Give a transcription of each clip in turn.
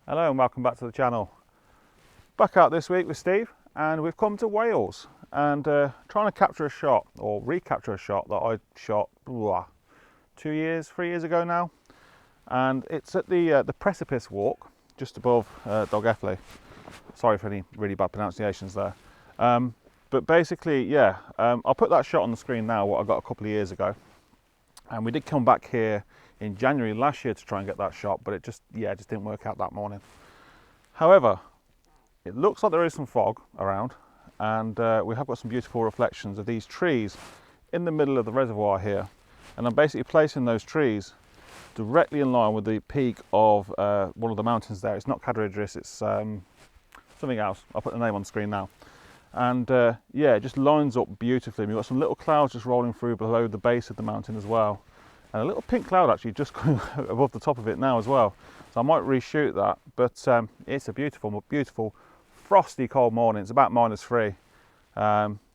Hello and welcome back to the channel. Back out this week with Steve, and we've come to Wales and trying to capture a shot or recapture a shot that I shot 3 years ago now, and it's at the precipice walk just above Dolgellau. Sorry for any really bad pronunciations there, but basically, yeah, I'll put that shot on the screen now, what I got a couple of years ago, and we did come back here in January last year to try and get that shot, but it just didn't work out that morning. However, it looks like there is some fog around, and we have got some beautiful reflections of these trees in the middle of the reservoir here, and I'm basically placing those trees directly in line with the peak of one of the mountains there. It's not Cadair Idris, it's something else. I'll put the name on the screen now. And yeah, it just lines up beautifully. We've got some little clouds just rolling through below the base of the mountain as well, and a little pink cloud actually just going above the top of it now as well. So I might reshoot that, but it's a beautiful frosty cold morning. It's about -3.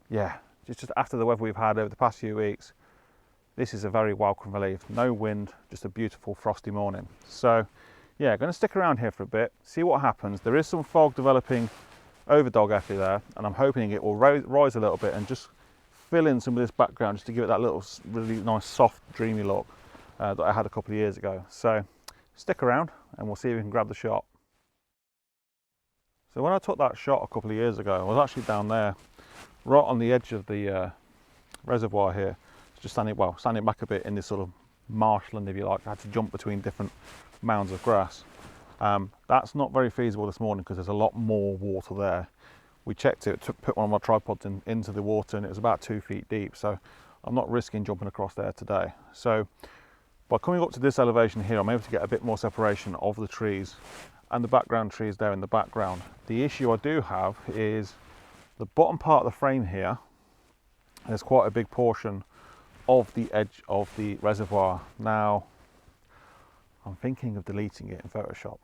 Yeah, just after the weather we've had over the past few weeks, this is a very welcome relief. No wind, just a beautiful frosty morning. So yeah, going to stick around here for a bit, see what happens. There is some fog developing over Dolgellau there, and I'm hoping it will rise a little bit and just fill in some of this background just to give it that little really nice soft dreamy look that I had a couple of years ago. So stick around and we'll see if we can grab the shot. So when I took that shot a couple of years ago, I was actually down there right on the edge of the reservoir here, just standing back a bit in this sort of marshland, if you like. I had to jump between different mounds of grass. That's not very feasible this morning because there's a lot more water there. We checked it, put one of my tripods into the water, and it was about 2 feet deep, so I'm not risking jumping across there today. So by coming up to this elevation here, I'm able to get a bit more separation of the trees and the background trees there in the background. The issue I do have is the bottom part of the frame here. There's quite a big portion of the edge of the reservoir. Now I'm thinking of deleting it in Photoshop.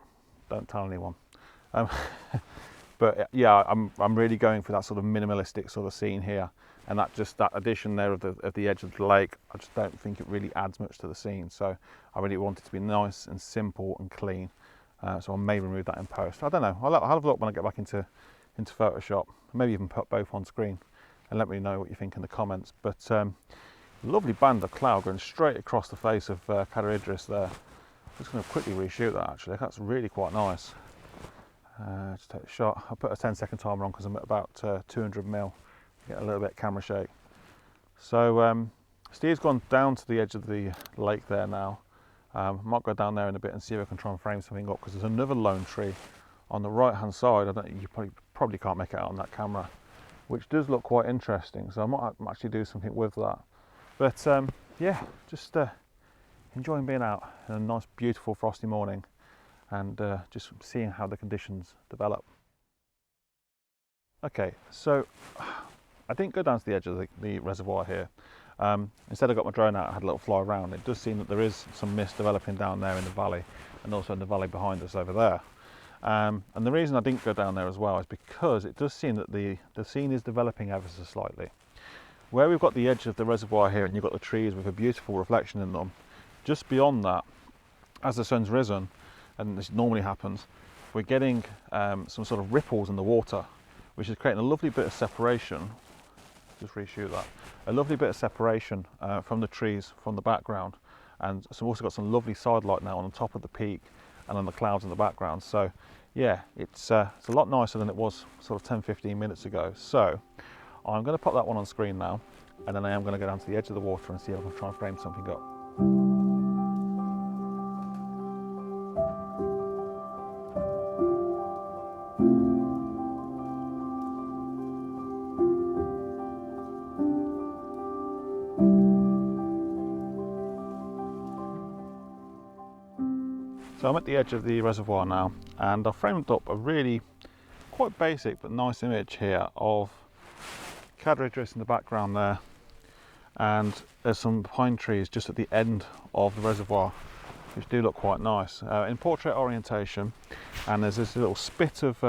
Don't tell anyone. But yeah, I'm really going for that sort of minimalistic sort of scene here, and that addition there of the edge of the lake, I just don't think it really adds much to the scene. So I really want it to be nice and simple and clean. So I may remove that in post. I don't know. I'll have a look when I get back into Photoshop. Maybe even put both on screen, and let me know what you think in the comments. But lovely band of cloud going straight across the face of Cadair Idris there. I'm just going to quickly reshoot that actually. That's really quite nice. Just take a shot. I'll put a 10-second timer on because I'm at about 200 mil. Get a little bit of camera shake. So Steve's gone down to the edge of the lake there now. Might go down there in a bit and see if I can try and frame something up, because there's another lone tree on the right hand side. You probably can't make it out on that camera, which does look quite interesting. So I might actually do something with that. But yeah, just enjoying being out in a nice, beautiful, frosty morning, and just seeing how the conditions develop. Okay, so I didn't go down to the edge of the reservoir here. Instead I got my drone out, I had a little fly around. It does seem that there is some mist developing down there in the valley, and also in the valley behind us over there. And the reason I didn't go down there as well is because it does seem that the scene is developing ever so slightly. Where we've got the edge of the reservoir here and you've got the trees with a beautiful reflection in them, just beyond that, as the sun's risen, and this normally happens, we're getting some sort of ripples in the water, which is creating a lovely bit of separation. Just reshoot that. A lovely bit of separation from the trees, from the background, and so we've also got some lovely side light now on the top of the peak and on the clouds in the background. So yeah, it's a lot nicer than it was sort of 10-15 minutes ago. So I'm going to pop that one on screen now, and then I am going to go down to the edge of the water and see if I can try and frame something up. So I'm at the edge of the reservoir now, and I've framed up a really quite basic but nice image here of Cadair Idris in the background there, and there's some pine trees just at the end of the reservoir which do look quite nice in portrait orientation, and there's this little spit of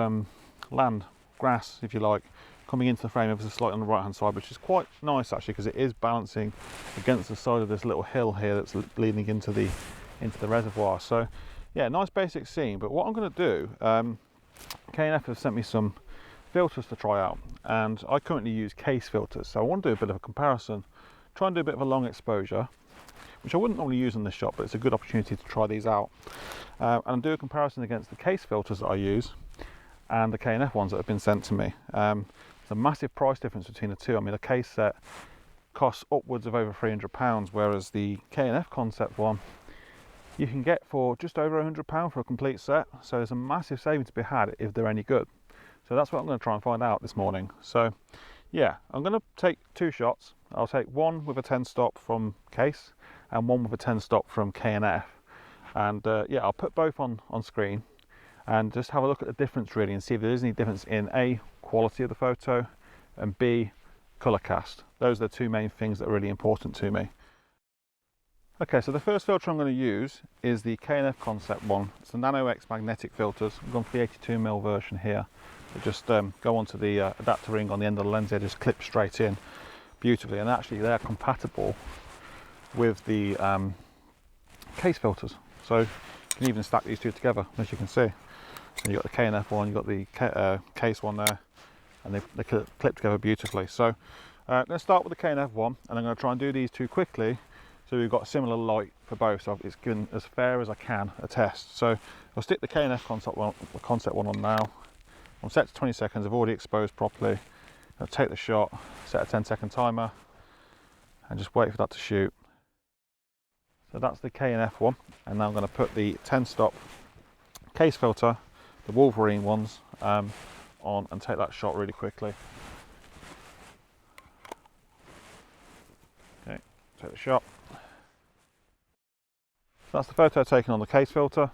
land, grass if you like, coming into the frame ever so slightly on the right hand side, which is quite nice actually because it is balancing against the side of this little hill here that's leading into the reservoir. So yeah, nice basic scene. But what I'm going to do, K&F have sent me some filters to try out, and I currently use Kase filters, so I want to do a bit of a comparison, try and do a bit of a long exposure, which I wouldn't normally use in this shot, but it's a good opportunity to try these out, and do a comparison against the Kase filters that I use and the K&F ones that have been sent to me. There's a massive price difference between the two. I mean, a Kase set costs upwards of over £300, whereas the K&F Concept one you can get for just over £100 for a complete set. So there's a massive saving to be had if they're any good. So that's what I'm going to try and find out this morning. So yeah, I'm going to take two shots. I'll take one with a 10 stop from Kase and one with a 10 stop from K&F. And yeah, I'll put both on screen and just have a look at the difference really, and see if there is any difference in A, quality of the photo, and B, colour cast. Those are the two main things that are really important to me. Okay, so the first filter I'm going to use is the K&F Concept one. It's the Nano X magnetic filters. I'm going for the 82mm version here. They just go onto the adapter ring on the end of the lens. They just clip straight in beautifully, and actually they're compatible with the Kase filters. So you can even stack these two together, as you can see. So you've got the K&F one, you've got the Kase one there, and they clip together beautifully. So I'm going to start with the K&F one, and I'm going to try and do these two quickly. So we've got a similar light for both, so it's given as fair as I can a test. So I'll stick the K&F Concept one on now. I'm set to 20 seconds, I've already exposed properly. I'll take the shot, set a 10-second timer, and just wait for that to shoot. So that's the K&F one, and now I'm going to put the 10 stop Kase filter, the Wolverine ones, on and take that shot really quickly. Okay, take the shot. That's the photo taken on the Kase filter.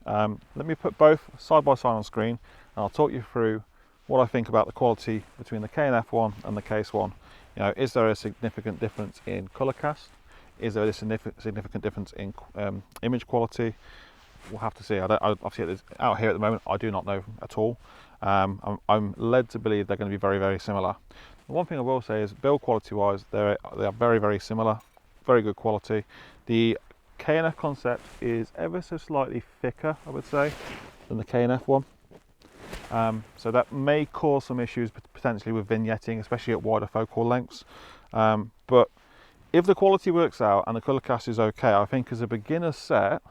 Let me put both side by side on screen, and I'll talk you through what I think about the quality between the K&F one and the Kase one. You know, is there a significant difference in colour cast? Is there a significant difference in image quality? We'll have to see. Obviously, out here at the moment, I do not know at all. I'm led to believe they're going to be very, very similar. The one thing I will say is, build quality wise, they are very, very similar. Very good quality. The K&F Concept is ever so slightly thicker, I would say, than the K&F one. So that may cause some issues potentially with vignetting, especially at wider focal lengths. But if the quality works out and the colour cast is okay, I think as a beginner set,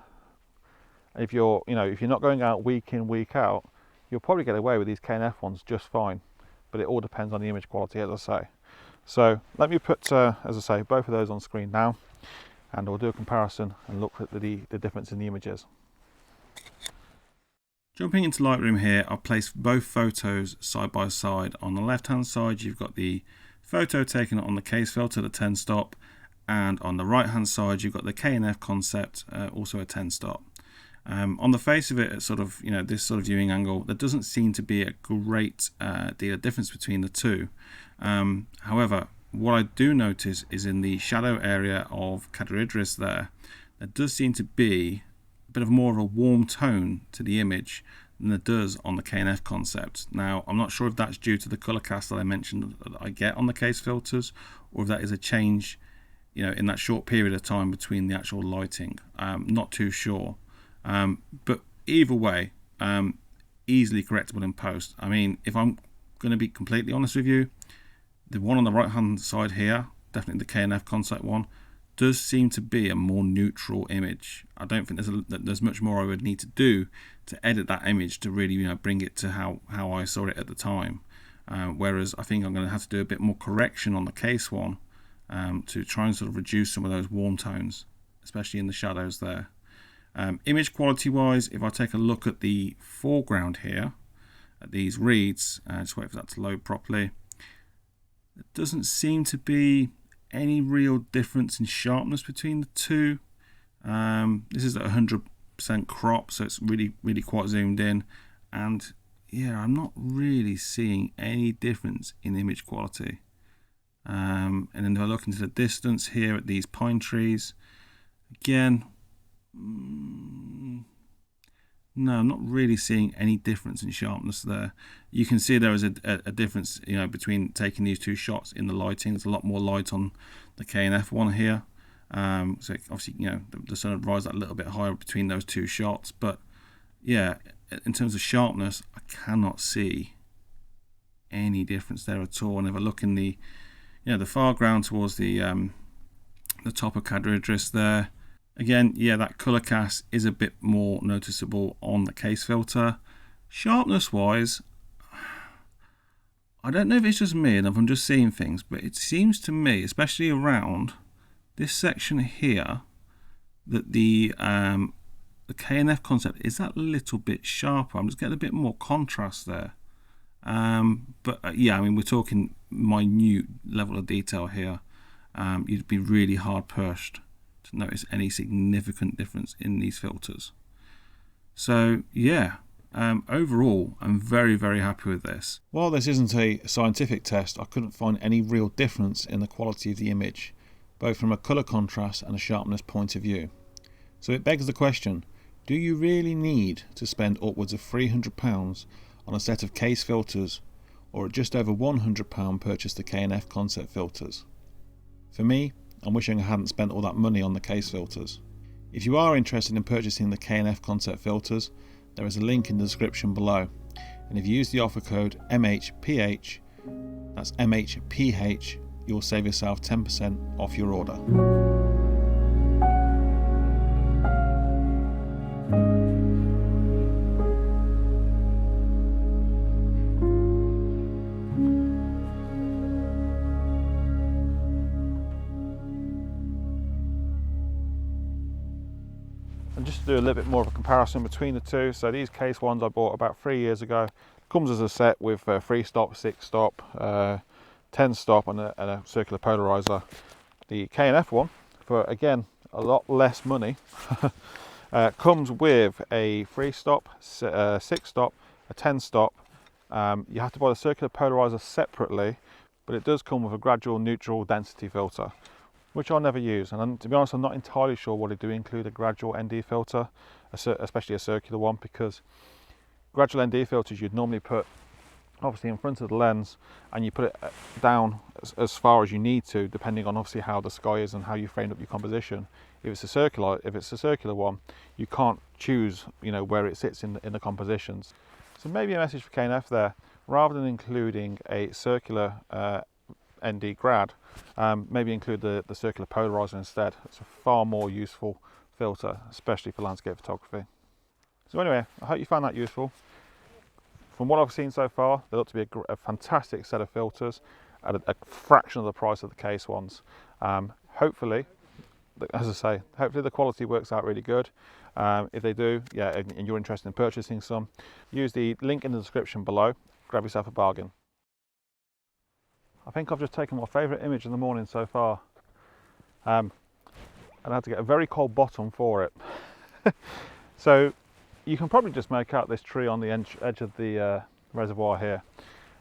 if you're not going out week in, week out, you'll probably get away with these K&F ones just fine. But it all depends on the image quality, as I say. So let me put, as I say, both of those on screen now, and we'll do a comparison and look at the difference in the images. Jumping into Lightroom here, I've placed both photos side by side. On the left hand side you've got the photo taken on the Kase filter, the 10 stop, and on the right hand side you've got the K&F Concept, also a 10 stop. On the face of it, at sort of, this sort of viewing angle, there doesn't seem to be a great deal of difference between the two. However, what I do notice is in the shadow area of Cadair Idris there does seem to be a bit of more of a warm tone to the image than there does on the K&F Concept. Now, I'm not sure if that's due to the colour cast that I mentioned that I get on the Kase filters, or if that is a change, in that short period of time between the actual lighting. Not too sure. But either way, easily correctable in post. I mean, if I'm going to be completely honest with you, the one on the right hand side here, definitely the K&F Concept one, does seem to be a more neutral image. I don't think there's much more I would need to do to edit that image to really bring it to how I saw it at the time. Whereas I think I'm going to have to do a bit more correction on the Kase one to try and sort of reduce some of those warm tones, especially in the shadows there. Image quality wise, if I take a look at the foreground here, at these reeds, just wait for that to load properly, there doesn't seem to be any real difference in sharpness between the two. This is at 100% crop, so it's really, really quite zoomed in, and yeah, I'm not really seeing any difference in image quality. And then if I look into the distance here at these pine trees, again, no, I'm not really seeing any difference in sharpness there. You can see there is a difference, between taking these two shots in the lighting. There's a lot more light on the K&F one here, So obviously, you know, the sun would rise that little bit higher between those two shots. But yeah, in terms of sharpness, I cannot see any difference there at all. And if I look in the, you know, the far ground towards the top of Cadair Idris there, again, yeah, that colour cast is a bit more noticeable on the Kase filter. Sharpness wise, I don't know if it's just me and if I'm just seeing things, but it seems to me, especially around this section here, that the K&F Concept is that little bit sharper. I'm just getting a bit more contrast there. But yeah, I mean, we're talking minute level of detail here. You'd be really hard pushed to notice any significant difference in these filters. So yeah, overall, I'm very, very happy with this. While this isn't a scientific test, I couldn't find any real difference in the quality of the image, both from a colour contrast and a sharpness point of view. So it begs the question, do you really need to spend upwards of £300 on a set of Kase filters, or at just over £100 purchase the K&F Concept filters? For me, I'm wishing I hadn't spent all that money on the Kase filters. If you are interested in purchasing the K&F Concept filters, there is a link in the description below, and if you use the offer code MHPH, that's MHPH, you'll save yourself 10% off your order. And just to do a little bit more of a comparison between the two, so these Kase ones I bought about 3 years ago. Comes as a set with 3 stop, 6 stop, 10 stop and a circular polarizer. The K&F one, for again a lot less money, comes with a 3 stop, 6 stop, a 10 stop. You have to buy the circular polarizer separately, but it does come with a gradual neutral density filter, which I'll never use. And to be honest, I'm not entirely sure why they do include a gradual ND filter, especially a circular one, because gradual ND filters you'd normally put obviously in front of the lens, and you put it down as far as you need to, depending on obviously how the sky is and how you framed up your composition. If it's a circular one, you can't choose, you know, where it sits in the compositions. So maybe a message for K&F there, rather than including a circular ND grad, maybe include the circular polarizer instead. It's a far more useful filter, especially for landscape photography. So anyway, I hope you found that useful. From what I've seen so far, they look to be a fantastic set of filters at a fraction of the price of the Kase ones. Hopefully, as I say, hopefully the quality works out really good. If they do, yeah, and you're interested in purchasing some, use the link in the description below, grab yourself a bargain. I think I've just taken my favourite image in the morning so far, and I had to get a very cold bottom for it. So you can probably just make out this tree on the edge of the reservoir here,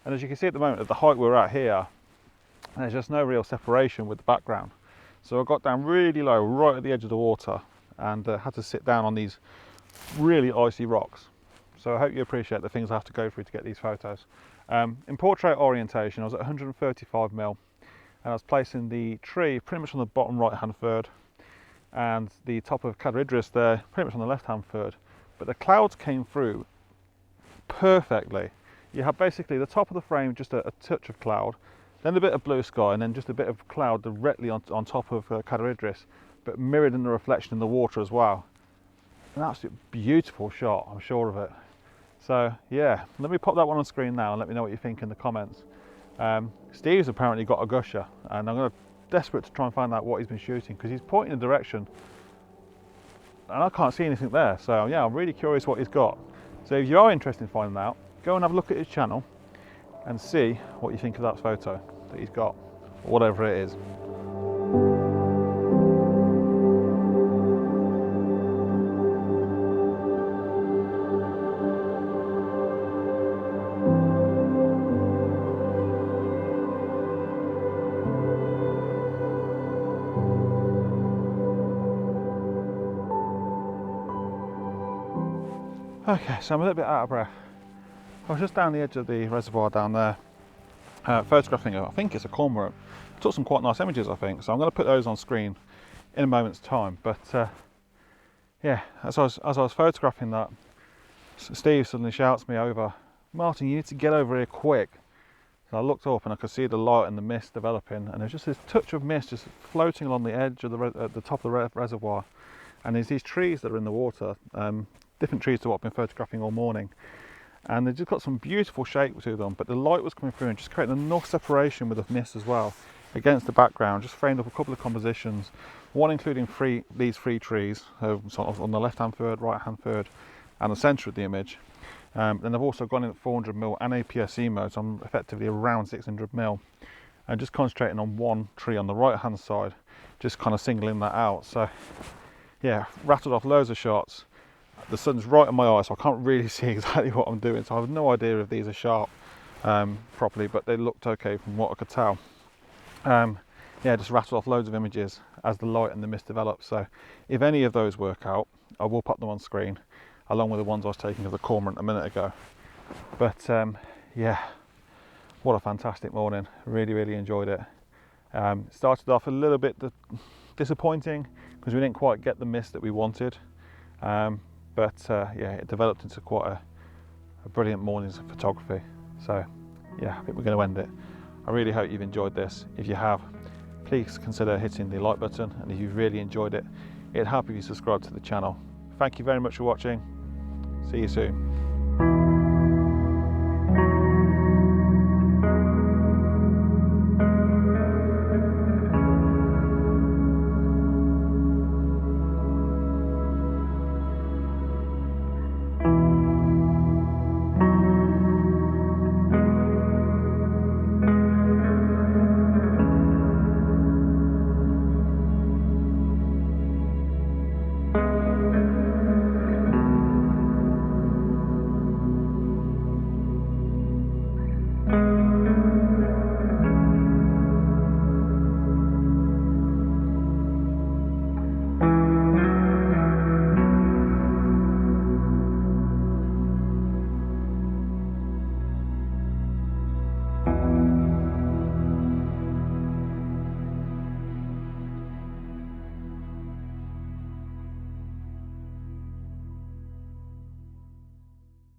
and as you can see at the moment, at the height we're at here, there's just no real separation with the background. So I got down really low, right at the edge of the water, and had to sit down on these really icy rocks. So I hope you appreciate the things I have to go through to get these photos. In portrait orientation, I was at 135mm, and I was placing the tree pretty much on the bottom right hand third, and the top of Cadair Idris there pretty much on the left hand third. But the clouds came through perfectly. You have basically the top of the frame, just a touch of cloud, then a bit of blue sky, and then just a bit of cloud directly on top of Cadair Idris, but mirrored in the reflection in the water as well. An absolute beautiful shot, I'm sure of it. So yeah, let me pop that one on screen now and let me know what you think in the comments. Steve's apparently got a gusher, and I'm desperate to try and find out what he's been shooting, because he's pointing a direction and I can't see anything there. So yeah, I'm really curious what he's got. So if you are interested in finding out, go and have a look at his channel and see what you think of that photo that he's got, or whatever it is. Okay, so I'm a little bit out of breath. I was just down the edge of the reservoir down there, photographing I think it's a cormorant. Took some quite nice images, I think, so I'm going to put those on screen in a moment's time. But yeah, as I was photographing that, Steve suddenly shouts me over, "Martin, you need to get over here quick." So I looked up and I could see the light and the mist developing, and there's just this touch of mist just floating along the edge of at the top of the reservoir. And there's these trees that are in the water, different trees to what I've been photographing all morning, and they've just got some beautiful shape to them, but the light was coming through and just creating enough separation with the mist as well against the background, just framed up a couple of compositions, one including these three trees, sort of on the left hand third, right hand third, and the centre of the image. Then I've also gone in at 400mm and APS-C mode, so I'm effectively around 600mm, and just concentrating on one tree on the right hand side, just kind of singling that out. So yeah, rattled off loads of shots. The sun's right in my eye, so I can't really see exactly what I'm doing, so I have no idea if these are sharp properly, but they looked okay from what I could tell. Yeah, just rattled off loads of images as the light and the mist develops. So if any of those work out, I will pop them on screen along with the ones I was taking of the cormorant a minute ago. But yeah, what a fantastic morning. Really enjoyed it. Started off a little bit disappointing because we didn't quite get the mist that we wanted, but yeah, it developed into quite a brilliant morning's photography. So yeah, I think we're going to end it. I really hope you've enjoyed this. If you have, please consider hitting the like button, and if you've really enjoyed it, it'd help if you subscribe to the channel. Thank you very much for watching. See you soon.